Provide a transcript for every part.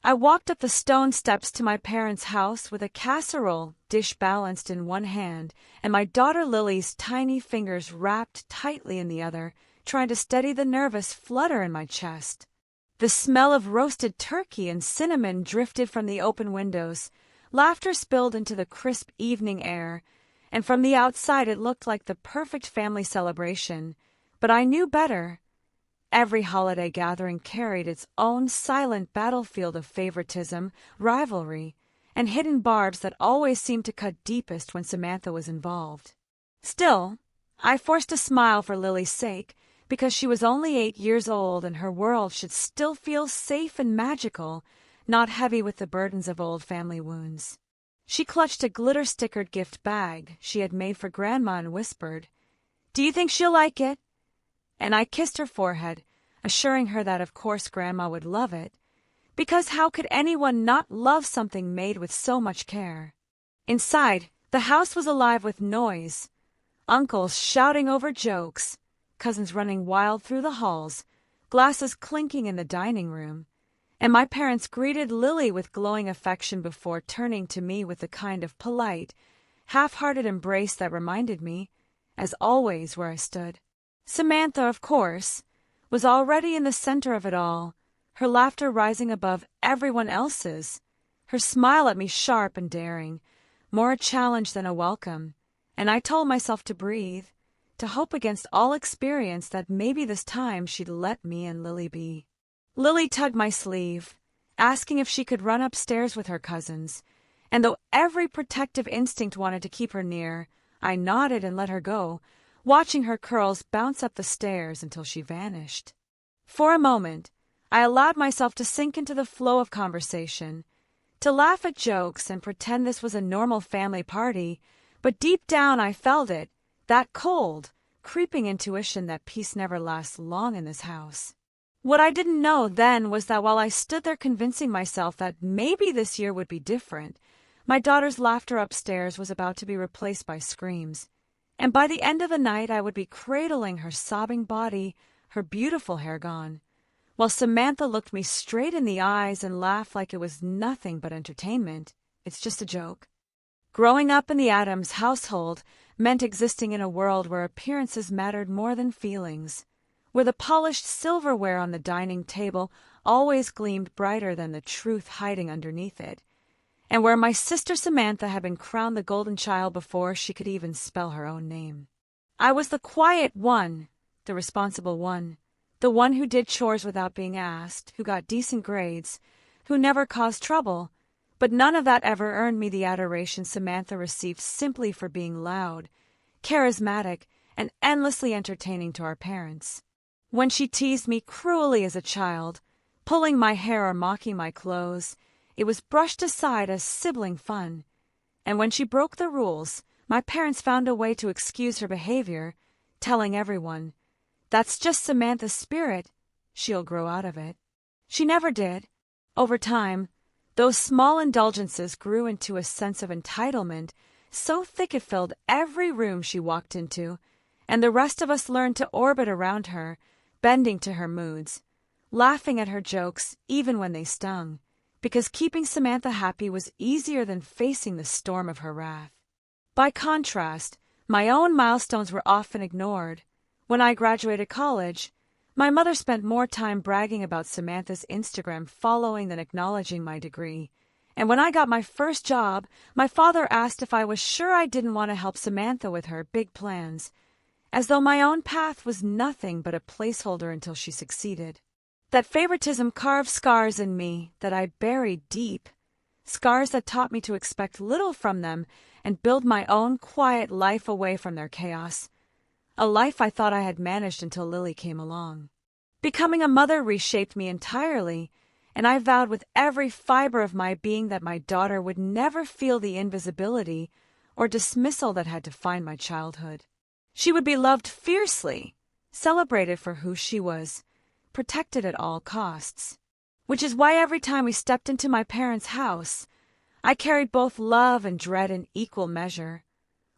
I walked up the stone steps to my parents' house with a casserole dish balanced in one hand and my daughter Lily's tiny fingers wrapped tightly in the other, trying to steady the nervous flutter in my chest. The smell of roasted turkey and cinnamon drifted from the open windows. Laughter spilled into the crisp evening air, and from the outside it looked like the perfect family celebration. But I knew better. Every holiday gathering carried its own silent battlefield of favoritism, rivalry, and hidden barbs that always seemed to cut deepest when Samantha was involved. Still, I forced a smile for Lily's sake, because she was only 8 years old and her world should still feel safe and magical, not heavy with the burdens of old family wounds. She clutched a glitter-stickered gift bag she had made for Grandma and whispered, "Do you think she'll like it?" And I kissed her forehead, assuring her that of course Grandma would love it, because how could anyone not love something made with so much care? Inside, the house was alive with noise. Uncles shouting over jokes, cousins running wild through the halls, glasses clinking in the dining room, and my parents greeted Lily with glowing affection before turning to me with the kind of polite, half-hearted embrace that reminded me, as always, where I stood. Samantha, of course, was already in the center of it all, her laughter rising above everyone else's, her smile at me sharp and daring, more a challenge than a welcome, and I told myself to breathe, to hope against all experience that maybe this time she'd let me and Lily be. Lily tugged my sleeve, asking if she could run upstairs with her cousins, and though every protective instinct wanted to keep her near, I nodded and let her go, watching her curls bounce up the stairs until she vanished. For a moment, I allowed myself to sink into the flow of conversation, to laugh at jokes and pretend this was a normal family party, but deep down I felt it, that cold, creeping intuition that peace never lasts long in this house. What I didn't know then was that while I stood there convincing myself that maybe this year would be different, my daughter's laughter upstairs was about to be replaced by screams, and by the end of the night I would be cradling her sobbing body, her beautiful hair gone, while Samantha looked me straight in the eyes and laughed like it was nothing but entertainment. It's just a joke. Growing up in the Addams household meant existing in a world where appearances mattered more than feelings, where the polished silverware on the dining table always gleamed brighter than the truth hiding underneath it, and where my sister Samantha had been crowned the golden child before she could even spell her own name. I was the quiet one, the responsible one, the one who did chores without being asked, who got decent grades, who never caused trouble, but none of that ever earned me the adoration Samantha received simply for being loud, charismatic, and endlessly entertaining to our parents. When she teased me cruelly as a child, pulling my hair or mocking my clothes, it was brushed aside as sibling fun, and when she broke the rules, my parents found a way to excuse her behavior, telling everyone, "That's just Samantha's spirit. She'll grow out of it." She never did. Over time, those small indulgences grew into a sense of entitlement so thick it filled every room she walked into, and the rest of us learned to orbit around her, bending to her moods, laughing at her jokes even when they stung, because keeping Samantha happy was easier than facing the storm of her wrath. By contrast, my own milestones were often ignored. When I graduated college, my mother spent more time bragging about Samantha's Instagram following than acknowledging my degree. And when I got my first job, my father asked if I was sure I didn't want to help Samantha with her big plans, as though my own path was nothing but a placeholder until she succeeded. That favoritism carved scars in me that I buried deep, scars that taught me to expect little from them and build my own quiet life away from their chaos, a life I thought I had managed until Lily came along. Becoming a mother reshaped me entirely, and I vowed with every fiber of my being that my daughter would never feel the invisibility or dismissal that had defined my childhood. She would be loved fiercely, celebrated for who she was, protected at all costs. Which is why every time we stepped into my parents' house, I carried both love and dread in equal measure.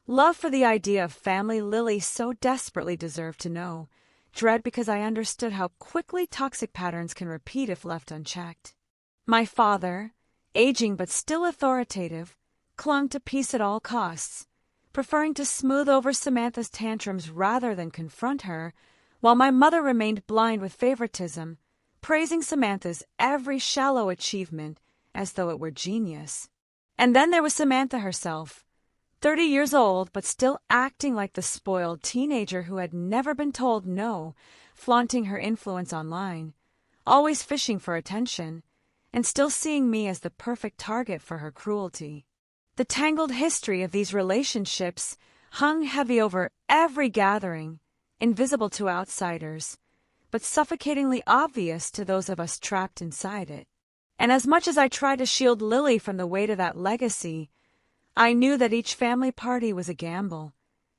Love for the idea of family Lily so desperately deserved to know, dread because I understood how quickly toxic patterns can repeat if left unchecked. My father, aging but still authoritative, clung to peace at all costs, preferring to smooth over Samantha's tantrums rather than confront her, while my mother remained blind with favoritism, praising Samantha's every shallow achievement as though it were genius. And then there was Samantha herself, 30 years old but still acting like the spoiled teenager who had never been told no, flaunting her influence online, always fishing for attention, and still seeing me as the perfect target for her cruelty. The tangled history of these relationships hung heavy over every gathering, invisible to outsiders, but suffocatingly obvious to those of us trapped inside it. And as much as I tried to shield Lily from the weight of that legacy, I knew that each family party was a gamble,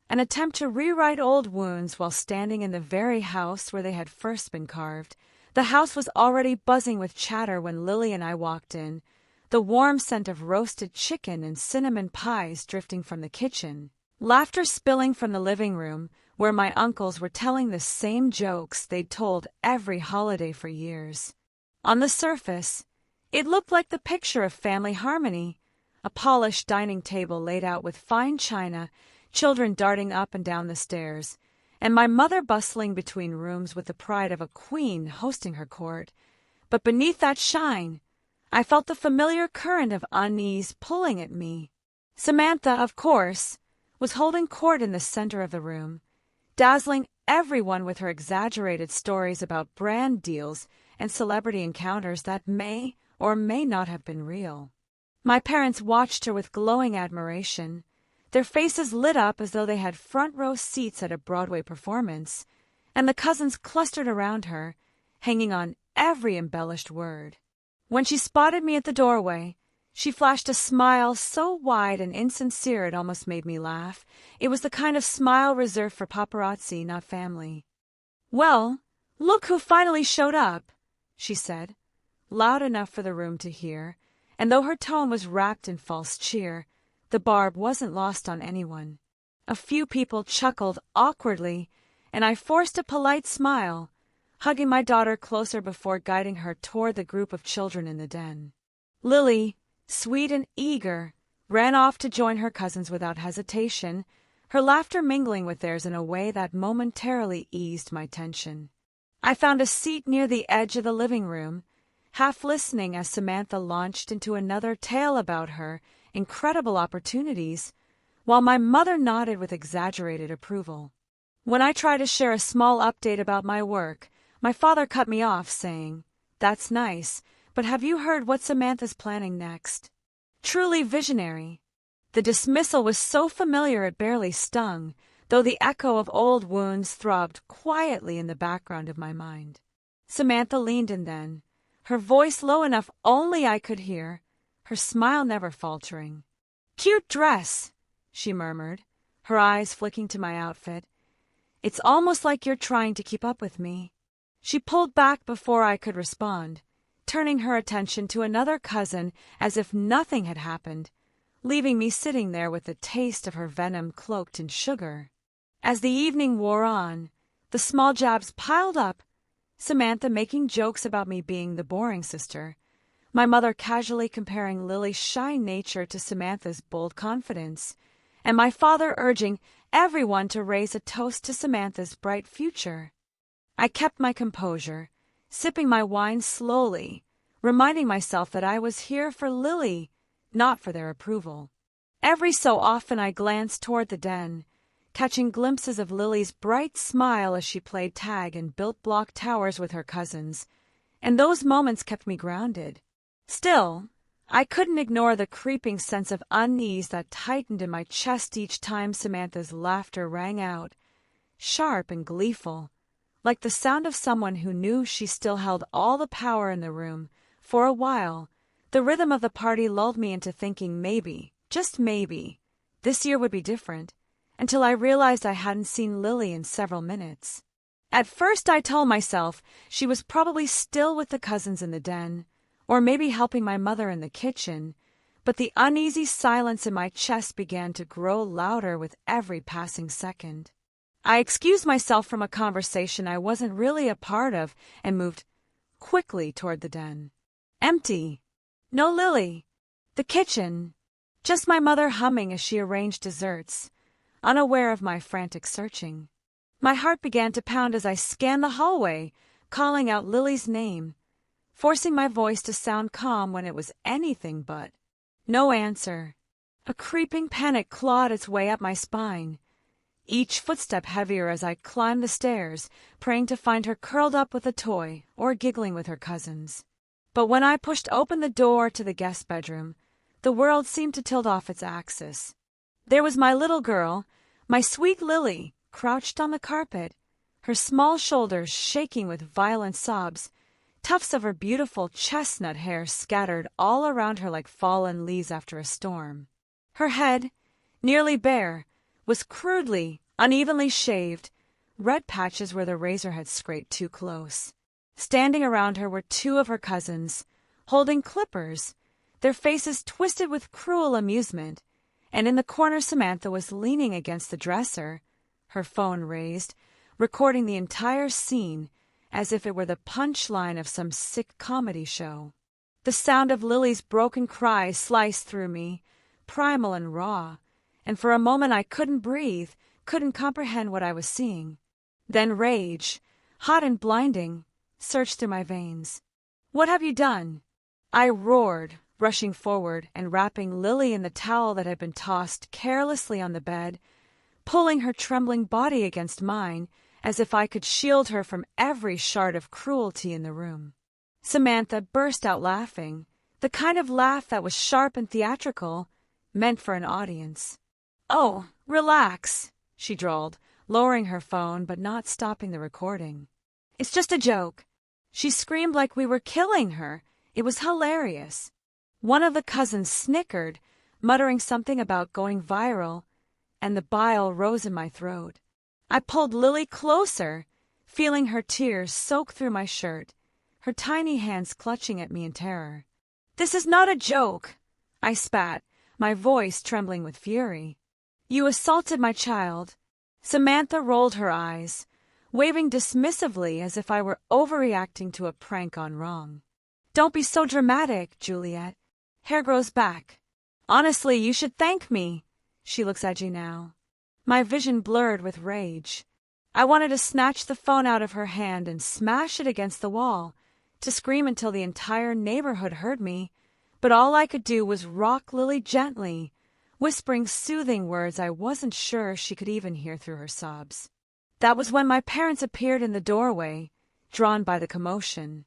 an attempt to rewrite old wounds while standing in the very house where they had first been carved. The house was already buzzing with chatter when Lily and I walked in, the warm scent of roasted chicken and cinnamon pies drifting from the kitchen, laughter spilling from the living room, where my uncles were telling the same jokes they'd told every holiday for years. On the surface, it looked like the picture of family harmony, a polished dining table laid out with fine china, children darting up and down the stairs, and my mother bustling between rooms with the pride of a queen hosting her court. But beneath that shine, I felt the familiar current of unease pulling at me. Samantha, of course, was holding court in the center of the room, dazzling everyone with her exaggerated stories about brand deals and celebrity encounters that may or may not have been real. My parents watched her with glowing admiration, their faces lit up as though they had front-row seats at a Broadway performance, and the cousins clustered around her, hanging on every embellished word. When she spotted me at the doorway, she flashed a smile so wide and insincere it almost made me laugh. It was the kind of smile reserved for paparazzi, not family. "Well, look who finally showed up," she said, loud enough for the room to hear, and though her tone was wrapped in false cheer, the barb wasn't lost on anyone. A few people chuckled awkwardly, and I forced a polite smile, hugging my daughter closer before guiding her toward the group of children in the den. Lily, sweet and eager, ran off to join her cousins without hesitation, her laughter mingling with theirs in a way that momentarily eased my tension. I found a seat near the edge of the living room, half listening as Samantha launched into another tale about her incredible opportunities, while my mother nodded with exaggerated approval. When I tried to share a small update about my work, my father cut me off, saying, "That's nice, but have you heard what Samantha's planning next?" Truly visionary. The dismissal was so familiar it barely stung, though the echo of old wounds throbbed quietly in the background of my mind. Samantha leaned in then, her voice low enough only I could hear, her smile never faltering. "Cute dress," she murmured, her eyes flicking to my outfit. "It's almost like you're trying to keep up with me." She pulled back before I could respond, turning her attention to another cousin as if nothing had happened, leaving me sitting there with the taste of her venom cloaked in sugar. As the evening wore on, the small jabs piled up, Samantha making jokes about me being the boring sister, my mother casually comparing Lily's shy nature to Samantha's bold confidence, and my father urging everyone to raise a toast to Samantha's bright future. I kept my composure, sipping my wine slowly, reminding myself that I was here for Lily, not for their approval. Every so often I glanced toward the den, catching glimpses of Lily's bright smile as she played tag and built block towers with her cousins, and those moments kept me grounded. Still, I couldn't ignore the creeping sense of unease that tightened in my chest each time Samantha's laughter rang out, sharp and gleeful, like the sound of someone who knew she still held all the power in the room. For a while, the rhythm of the party lulled me into thinking maybe, just maybe, this year would be different, until I realized I hadn't seen Lily in several minutes. At first I told myself she was probably still with the cousins in the den, or maybe helping my mother in the kitchen, but the uneasy silence in my chest began to grow louder with every passing second. I excused myself from a conversation I wasn't really a part of and moved quickly toward the den. Empty. No Lily. The kitchen. Just my mother humming as she arranged desserts, unaware of my frantic searching. My heart began to pound as I scanned the hallway, calling out Lily's name, forcing my voice to sound calm when it was anything but. No answer. A creeping panic clawed its way up my spine, each footstep heavier as I climbed the stairs, praying to find her curled up with a toy or giggling with her cousins. But when I pushed open the door to the guest bedroom, the world seemed to tilt off its axis. There was my little girl, my sweet Lily, crouched on the carpet, her small shoulders shaking with violent sobs, tufts of her beautiful chestnut hair scattered all around her like fallen leaves after a storm. Her head, nearly bare, was crudely, unevenly shaved, red patches where the razor had scraped too close. Standing around her were two of her cousins, holding clippers, their faces twisted with cruel amusement, and in the corner Samantha was leaning against the dresser, her phone raised, recording the entire scene as if it were the punchline of some sick comedy show. The sound of Lily's broken cry sliced through me, primal and raw, and for a moment I couldn't breathe, couldn't comprehend what I was seeing. Then rage, hot and blinding, surged through my veins. "What have you done?" I roared, rushing forward and wrapping Lily in the towel that had been tossed carelessly on the bed, pulling her trembling body against mine as if I could shield her from every shard of cruelty in the room. Samantha burst out laughing, the kind of laugh that was sharp and theatrical, meant for an audience. "Oh, relax," she drawled, lowering her phone but not stopping the recording. "It's just a joke." She screamed like we were killing her. It was hilarious. One of the cousins snickered, muttering something about going viral, and the bile rose in my throat. I pulled Lily closer, feeling her tears soak through my shirt, her tiny hands clutching at me in terror. "This is not a joke," I spat, my voice trembling with fury. "You assaulted my child." Samantha rolled her eyes, waving dismissively as if I were overreacting to a prank gone wrong. "Don't be so dramatic, Juliet. Hair grows back. Honestly, you should thank me." She looks edgy now. My vision blurred with rage. I wanted to snatch the phone out of her hand and smash it against the wall, to scream until the entire neighborhood heard me, but all I could do was rock Lily gently, whispering soothing words I wasn't sure she could even hear through her sobs. That was when my parents appeared in the doorway, drawn by the commotion.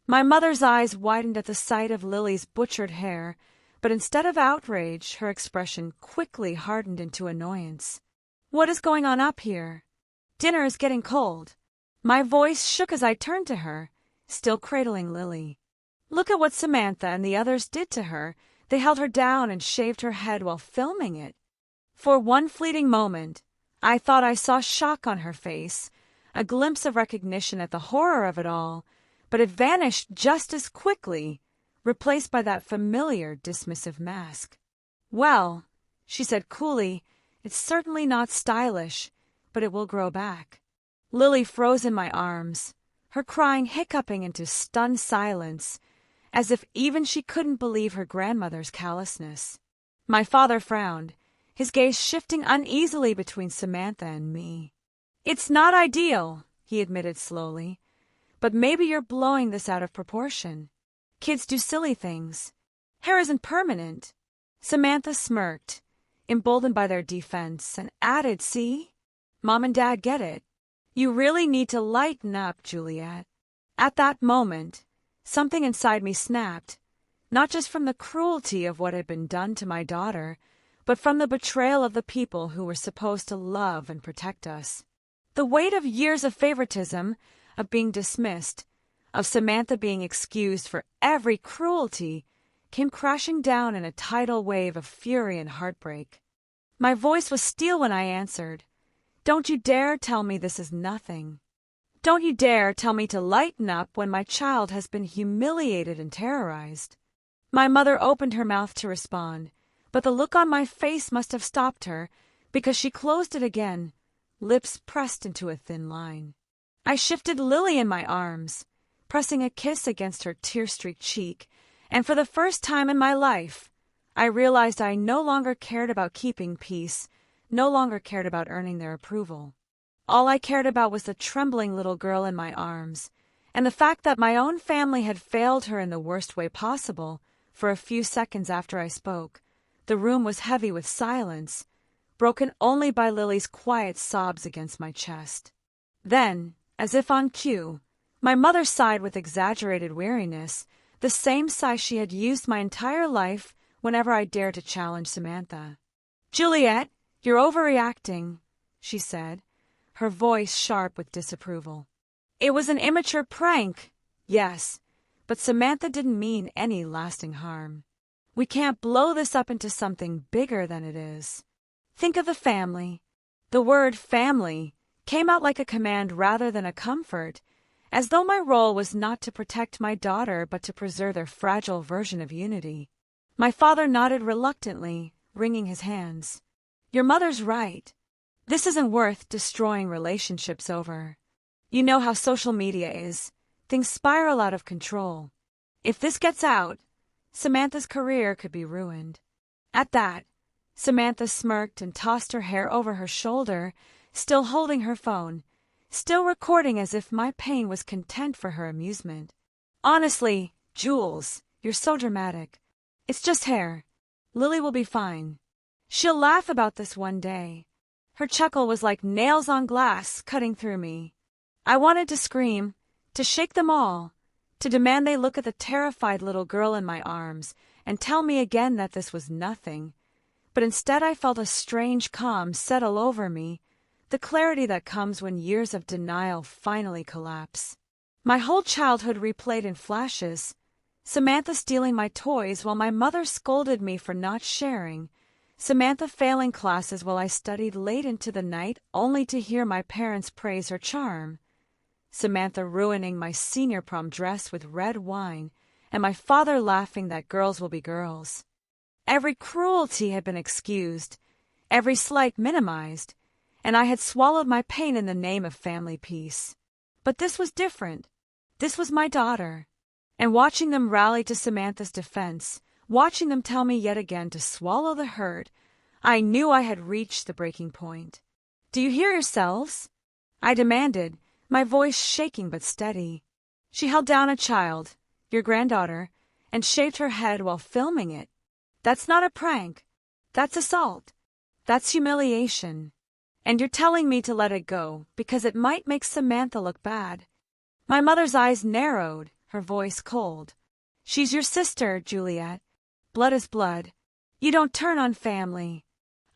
My mother's eyes widened at the sight of Lily's butchered hair, but instead of outrage, her expression quickly hardened into annoyance. "What is going on up here? Dinner is getting cold." My voice shook as I turned to her, still cradling Lily. "Look at what Samantha and the others did to her. They held her down and shaved her head while filming it." For one fleeting moment, I thought I saw shock on her face, a glimpse of recognition at the horror of it all, but it vanished just as quickly, replaced by that familiar dismissive mask. "Well," she said coolly, "it's certainly not stylish, but it will grow back." Lily froze in my arms, her crying hiccuping into stunned silence, as if even she couldn't believe her grandmother's callousness. My father frowned, his gaze shifting uneasily between Samantha and me. "It's not ideal," he admitted slowly, "but maybe you're blowing this out of proportion. Kids do silly things. Hair isn't permanent." Samantha smirked, emboldened by their defense, and added, "See? Mom and Dad get it. You really need to lighten up, Juliet." At that moment, something inside me snapped, not just from the cruelty of what had been done to my daughter, but from the betrayal of the people who were supposed to love and protect us. The weight of years of favoritism, of being dismissed, of Samantha being excused for every cruelty, came crashing down in a tidal wave of fury and heartbreak. My voice was steel when I answered, "Don't you dare tell me this is nothing. Don't you dare tell me to lighten up when my child has been humiliated and terrorized." My mother opened her mouth to respond, but the look on my face must have stopped her, because she closed it again, lips pressed into a thin line. I shifted Lily in my arms, pressing a kiss against her tear-streaked cheek, And for the first time in my life, I realized I no longer cared about keeping peace, no longer cared about earning their approval. All I cared about was the trembling little girl in my arms, and the fact that my own family had failed her in the worst way possible. For a few seconds after I spoke, the room was heavy with silence, broken only by Lily's quiet sobs against my chest. Then, as if on cue, my mother sighed with exaggerated weariness, the same sigh she had used my entire life whenever I dared to challenge Samantha. "Juliet, you're overreacting," she said, her voice sharp with disapproval. "It was an immature prank, yes, but Samantha didn't mean any lasting harm. We can't blow this up into something bigger than it is. Think of the family." The word family came out like a command rather than a comfort, as though my role was not to protect my daughter but to preserve their fragile version of unity. My father nodded reluctantly, wringing his hands. "Your mother's right. This isn't worth destroying relationships over. You know how social media is. Things spiral out of control. If this gets out, Samantha's career could be ruined." At that, Samantha smirked and tossed her hair over her shoulder, still holding her phone, still recording as if my pain was content for her amusement. "Honestly, Jules, you're so dramatic. It's just hair. Lily will be fine. She'll laugh about this one day." Her chuckle was like nails on glass, cutting through me. I wanted to scream, to shake them all, to demand they look at the terrified little girl in my arms and tell me again that this was nothing. But instead I felt a strange calm settle over me, the clarity that comes when years of denial finally collapse. My whole childhood replayed in flashes, Samantha stealing my toys while my mother scolded me for not sharing, Samantha failing classes while I studied late into the night only to hear my parents praise her charm, Samantha ruining my senior prom dress with red wine, and my father laughing that girls will be girls. Every cruelty had been excused, every slight minimized, and I had swallowed my pain in the name of family peace. But this was different. This was my daughter. And watching them rally to Samantha's defense, watching them tell me yet again to swallow the hurt, I knew I had reached the breaking point. "Do you hear yourselves?" I demanded, my voice shaking but steady. She held down a child, your granddaughter, and shaved her head while filming it. "That's not a prank. That's assault. That's humiliation. And you're telling me to let it go because it might make Samantha look bad." My mother's eyes narrowed, her voice cold. "She's your sister, Juliet. Blood is blood. You don't turn on family."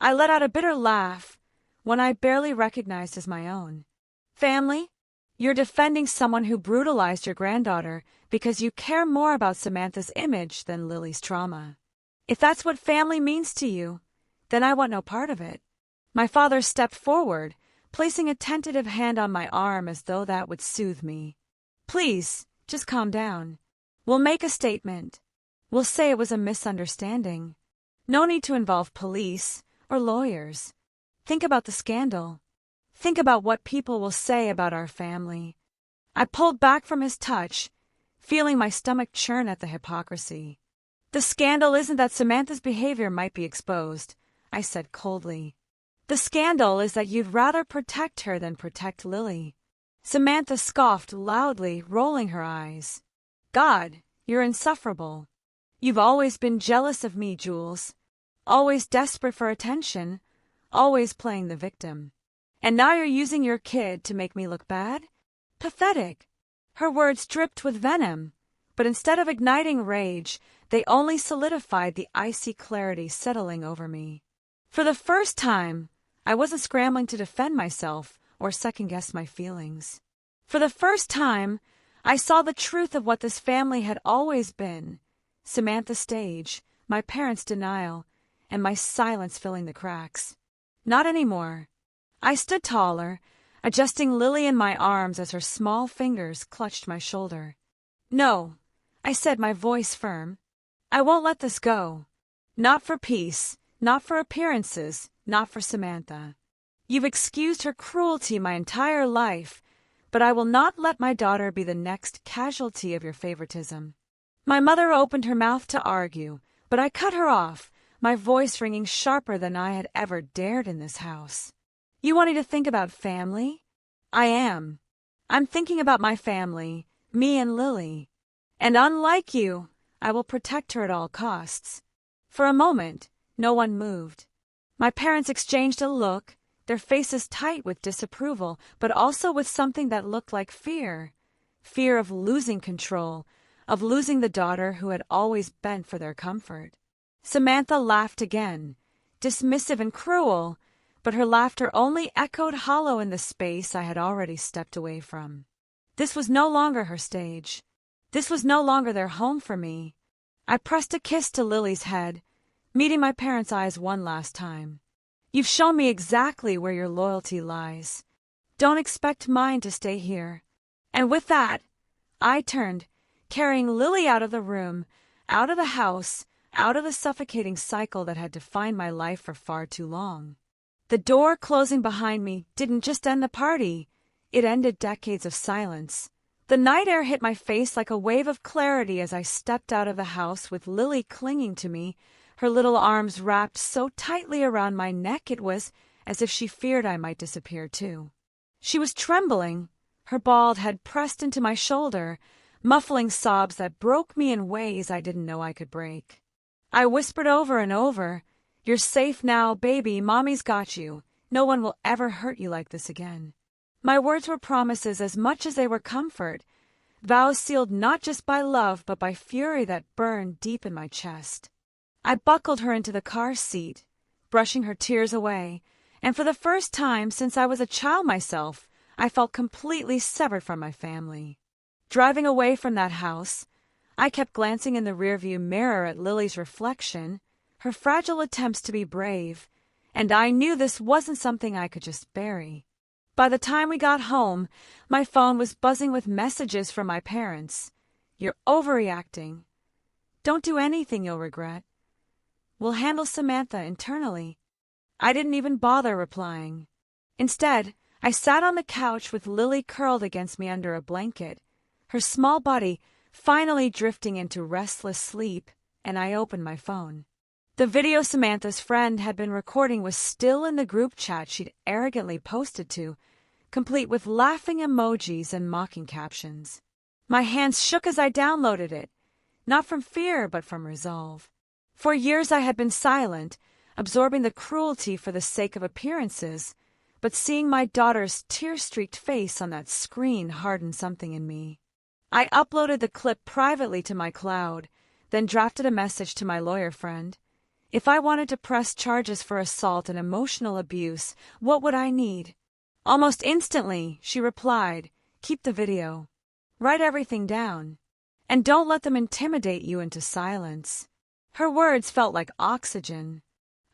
I let out a bitter laugh, one I barely recognized as my own. "Family? You're defending someone who brutalized your granddaughter because you care more about Samantha's image than Lily's trauma. If that's what family means to you, then I want no part of it." My father stepped forward, placing a tentative hand on my arm as though that would soothe me. "Please, just calm down. We'll make a statement. We'll say it was a misunderstanding. No need to involve police or lawyers. Think about the scandal. Think about what people will say about our family." I pulled back from his touch, feeling my stomach churn at the hypocrisy. "The scandal isn't that Samantha's behavior might be exposed," I said coldly. "The scandal is that you'd rather protect her than protect Lily." Samantha scoffed loudly, rolling her eyes. "God, you're insufferable. You've always been jealous of me, Jules. Always desperate for attention, always playing the victim. And now you're using your kid to make me look bad? Pathetic." Her words dripped with venom, but instead of igniting rage, they only solidified the icy clarity settling over me. For the first time, I wasn't scrambling to defend myself or second-guess my feelings. For the first time, I saw the truth of what this family had always been: Samantha's stage, my parents' denial, and my silence filling the cracks. Not anymore. I stood taller, adjusting Lily in my arms as her small fingers clutched my shoulder. "No," I said, my voice firm. "I won't let this go. Not for peace, not for appearances, not for Samantha. You've excused her cruelty my entire life, but I will not let my daughter be the next casualty of your favoritism." My mother opened her mouth to argue, but I cut her off, my voice ringing sharper than I had ever dared in this house. You wanting to think about family? I am. I'm thinking about my family, me and Lily. And unlike you, I will protect her at all costs. For a moment, no one moved. My parents exchanged a look, their faces tight with disapproval, but also with something that looked like fear. Fear of losing control, of losing the daughter who had always bent for their comfort. Samantha laughed again, dismissive and cruel, but her laughter only echoed hollow in the space I had already stepped away from. This was no longer her stage. This was no longer their home for me. I pressed a kiss to Lily's head, meeting my parents' eyes one last time. You've shown me exactly where your loyalty lies. Don't expect mine to stay here. And with that, I turned, carrying Lily out of the room, out of the house, out of the suffocating cycle that had defined my life for far too long. The door closing behind me didn't just end the party, it ended decades of silence. The night air hit my face like a wave of clarity as I stepped out of the house with Lily clinging to me, her little arms wrapped so tightly around my neck it was as if she feared I might disappear too. She was trembling, her bald head pressed into my shoulder, muffling sobs that broke me in ways I didn't know I could break. I whispered over and over, "You're safe now, baby, Mommy's got you. No one will ever hurt you like this again." My words were promises as much as they were comfort, vows sealed not just by love but by fury that burned deep in my chest. I buckled her into the car seat, brushing her tears away, and for the first time since I was a child myself, I felt completely severed from my family. Driving away from that house, I kept glancing in the rearview mirror at Lily's reflection, her fragile attempts to be brave, and I knew this wasn't something I could just bury. By the time we got home, my phone was buzzing with messages from my parents. "You're overreacting. Don't do anything you'll regret. We'll handle Samantha internally." I didn't even bother replying. Instead, I sat on the couch with Lily curled against me under a blanket, her small body finally drifting into restless sleep, and I opened my phone. The video Samantha's friend had been recording was still in the group chat she'd arrogantly posted to, complete with laughing emojis and mocking captions. My hands shook as I downloaded it, not from fear but from resolve. For years I had been silent, absorbing the cruelty for the sake of appearances, but seeing my daughter's tear-streaked face on that screen hardened something in me. I uploaded the clip privately to my cloud, then drafted a message to my lawyer friend. If I wanted to press charges for assault and emotional abuse, what would I need? Almost instantly, she replied, "Keep the video. Write everything down. And don't let them intimidate you into silence." Her words felt like oxygen.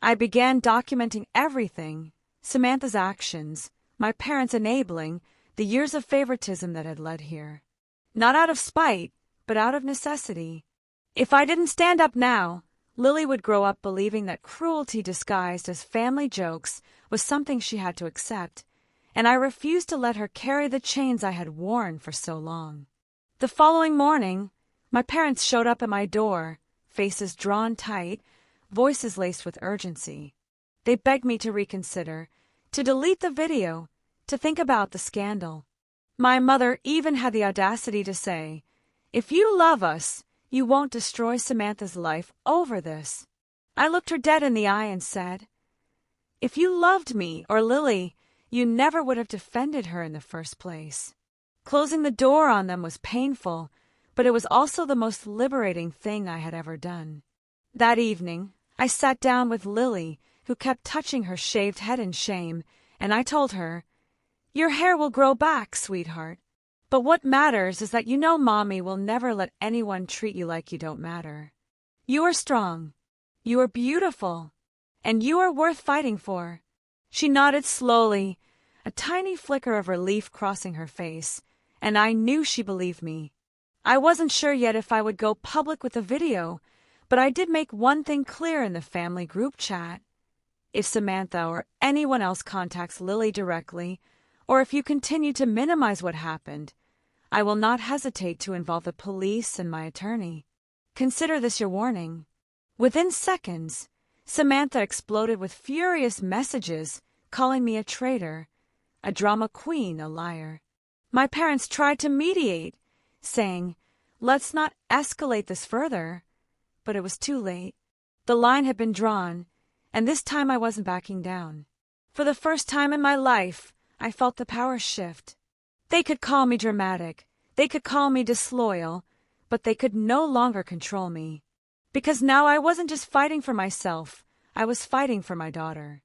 I began documenting everything, Samantha's actions, my parents' enabling, the years of favoritism that had led here. Not out of spite, but out of necessity. If I didn't stand up now, Lily would grow up believing that cruelty disguised as family jokes was something she had to accept, and I refused to let her carry the chains I had worn for so long. The following morning, my parents showed up at my door, faces drawn tight, voices laced with urgency. They begged me to reconsider, to delete the video, to think about the scandal. My mother even had the audacity to say, "If you love us, you won't destroy Samantha's life over this." I looked her dead in the eye and said, "If you loved me or Lily, you never would have defended her in the first place." Closing the door on them was painful, but it was also the most liberating thing I had ever done. That evening, I sat down with Lily, who kept touching her shaved head in shame, and I told her, "Your hair will grow back, sweetheart. But what matters is that you know Mommy will never let anyone treat you like you don't matter. You are strong. You are beautiful. And you are worth fighting for." She nodded slowly, a tiny flicker of relief crossing her face, and I knew she believed me. I wasn't sure yet if I would go public with the video, but I did make one thing clear in the family group chat. If Samantha or anyone else contacts Lily directly, or if you continue to minimize what happened, I will not hesitate to involve the police and my attorney. Consider this your warning." Within seconds, Samantha exploded with furious messages, calling me a traitor, a drama queen, a liar. My parents tried to mediate, saying, "Let's not escalate this further." But it was too late. The line had been drawn, and this time I wasn't backing down. For the first time in my life, I felt the power shift. They could call me dramatic, they could call me disloyal, but they could no longer control me. Because now I wasn't just fighting for myself, I was fighting for my daughter.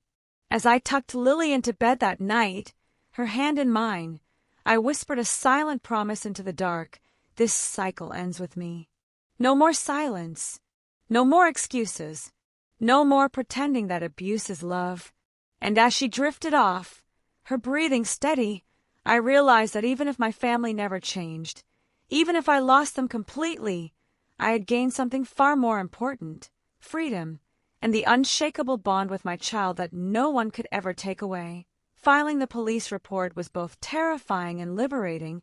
As I tucked Lily into bed that night, her hand in mine, I whispered a silent promise into the dark. This cycle ends with me. No more silence. No more excuses. No more pretending that abuse is love. And as she drifted off, her breathing steady, I realized that even if my family never changed, even if I lost them completely, I had gained something far more important: freedom, and the unshakable bond with my child that no one could ever take away. Filing the police report was both terrifying and liberating,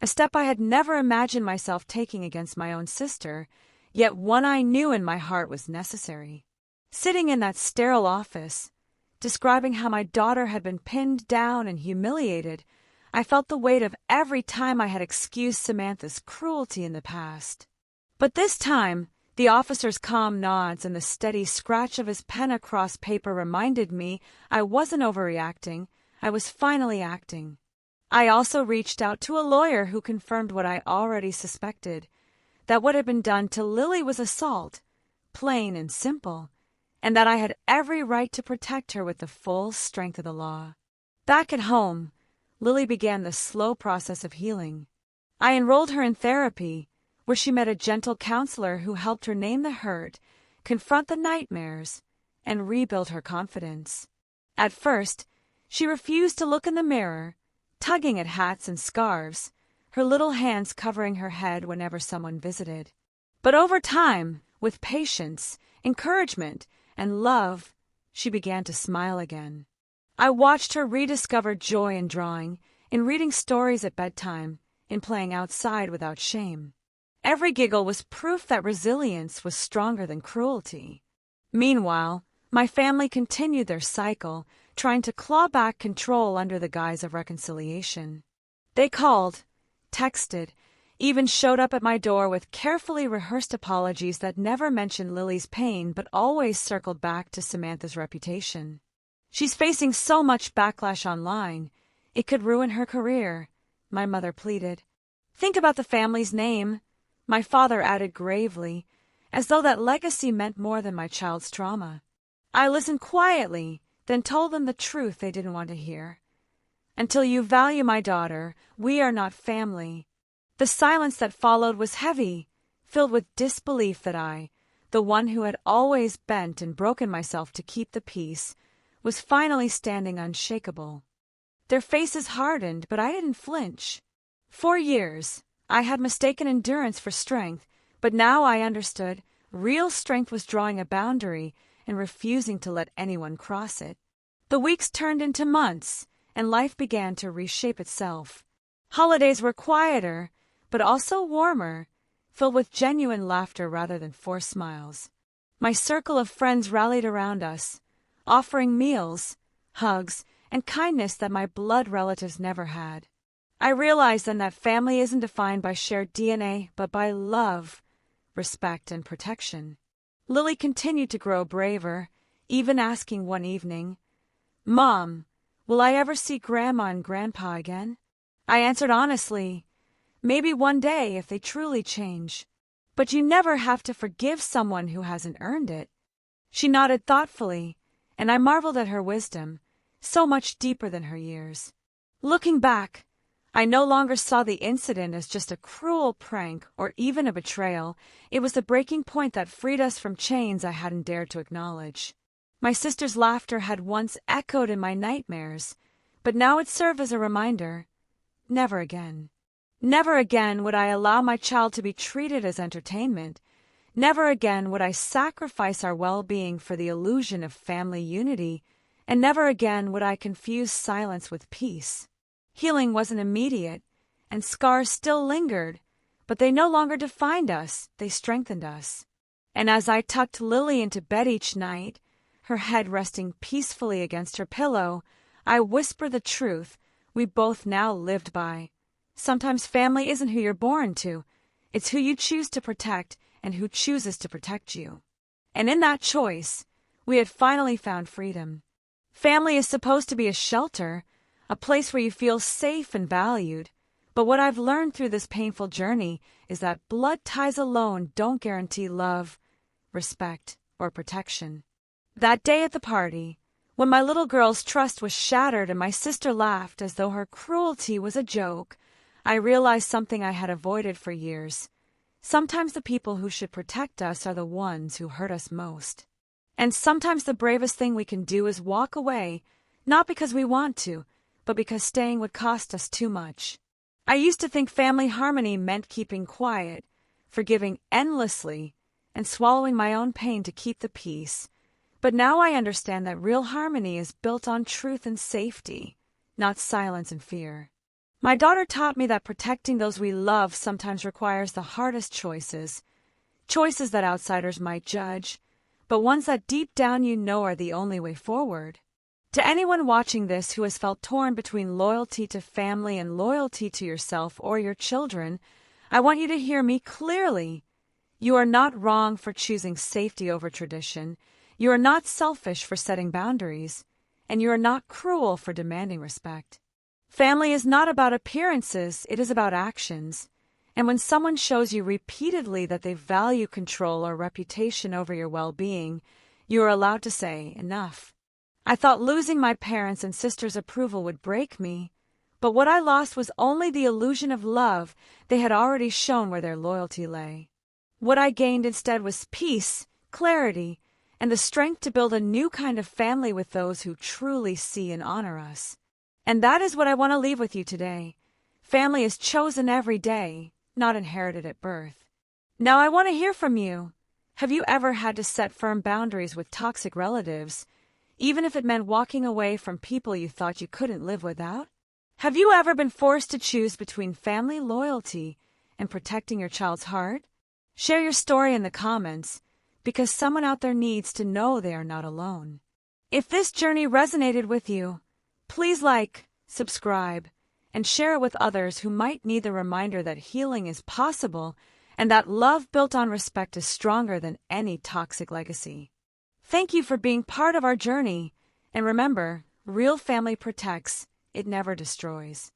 a step I had never imagined myself taking against my own sister, yet one I knew in my heart was necessary. Sitting in that sterile office, describing how my daughter had been pinned down and humiliated, I felt the weight of every time I had excused Samantha's cruelty in the past. But this time, the officer's calm nods and the steady scratch of his pen across paper reminded me I wasn't overreacting, I was finally acting. I also reached out to a lawyer who confirmed what I already suspected, that what had been done to Lily was assault, plain and simple, and that I had every right to protect her with the full strength of the law. Back at home, Lily began the slow process of healing. I enrolled her in therapy, where she met a gentle counselor who helped her name the hurt, confront the nightmares, and rebuild her confidence. At first, she refused to look in the mirror, tugging at hats and scarves, her little hands covering her head whenever someone visited. But over time, with patience, encouragement, and love, she began to smile again. I watched her rediscover joy in drawing, in reading stories at bedtime, in playing outside without shame. Every giggle was proof that resilience was stronger than cruelty. Meanwhile, my family continued their cycle, trying to claw back control under the guise of reconciliation. They called, texted, even showed up at my door with carefully rehearsed apologies that never mentioned Lily's pain but always circled back to Samantha's reputation. "She's facing so much backlash online. It could ruin her career," my mother pleaded. "Think about the family's name," my father added gravely, as though that legacy meant more than my child's trauma. I listened quietly, then told them the truth they didn't want to hear. "Until you value my daughter, we are not family." The silence that followed was heavy, filled with disbelief that I, the one who had always bent and broken myself to keep the peace, was finally standing unshakable. Their faces hardened, but I didn't flinch. For years, I had mistaken endurance for strength, but now I understood real strength was drawing a boundary and refusing to let anyone cross it. The weeks turned into months, and life began to reshape itself. Holidays were quieter, but also warmer, filled with genuine laughter rather than forced smiles. My circle of friends rallied around us, offering meals, hugs, and kindness that my blood relatives never had. I realized then that family isn't defined by shared DNA, but by love, respect, and protection. Lily continued to grow braver, even asking one evening, "Mom, will I ever see Grandma and Grandpa again?" I answered honestly, "Maybe one day if they truly change. But you never have to forgive someone who hasn't earned it." She nodded thoughtfully, and I marveled at her wisdom, so much deeper than her years. Looking back, I no longer saw the incident as just a cruel prank or even a betrayal. It was the breaking point that freed us from chains I hadn't dared to acknowledge. My sister's laughter had once echoed in my nightmares, but now it served as a reminder. Never again. Never again would I allow my child to be treated as entertainment. Never again would I sacrifice our well-being for the illusion of family unity, and never again would I confuse silence with peace. Healing wasn't immediate, and scars still lingered, but they no longer defined us, they strengthened us. And as I tucked Lily into bed each night, her head resting peacefully against her pillow, I whisper the truth we both now lived by. Sometimes family isn't who you're born to, it's who you choose to protect and who chooses to protect you. And in that choice, we had finally found freedom. Family is supposed to be a shelter, a place where you feel safe and valued. But what I've learned through this painful journey is that blood ties alone don't guarantee love, respect, or protection. That day at the party, when my little girl's trust was shattered and my sister laughed as though her cruelty was a joke, I realized something I had avoided for years. Sometimes the people who should protect us are the ones who hurt us most. And sometimes the bravest thing we can do is walk away, not because we want to, but because staying would cost us too much. I used to think family harmony meant keeping quiet, forgiving endlessly, and swallowing my own pain to keep the peace. But now I understand that real harmony is built on truth and safety, not silence and fear. My daughter taught me that protecting those we love sometimes requires the hardest choices, choices that outsiders might judge, but ones that deep down you know are the only way forward. To anyone watching this who has felt torn between loyalty to family and loyalty to yourself or your children, I want you to hear me clearly. You are not wrong for choosing safety over tradition. You are not selfish for setting boundaries. And you are not cruel for demanding respect. Family is not about appearances, it is about actions. And when someone shows you repeatedly that they value control or reputation over your well-being, you are allowed to say, enough. I thought losing my parents' and sisters' approval would break me, but what I lost was only the illusion of love they had already shown where their loyalty lay. What I gained instead was peace, clarity, and the strength to build a new kind of family with those who truly see and honor us. And that is what I want to leave with you today. Family is chosen every day, not inherited at birth. Now I want to hear from you. Have you ever had to set firm boundaries with toxic relatives, even if it meant walking away from people you thought you couldn't live without? Have you ever been forced to choose between family loyalty and protecting your child's heart? Share your story in the comments, because someone out there needs to know they are not alone. If this journey resonated with you, please like, subscribe, and share it with others who might need the reminder that healing is possible and that love built on respect is stronger than any toxic legacy. Thank you for being part of our journey, and remember, real family protects, it never destroys.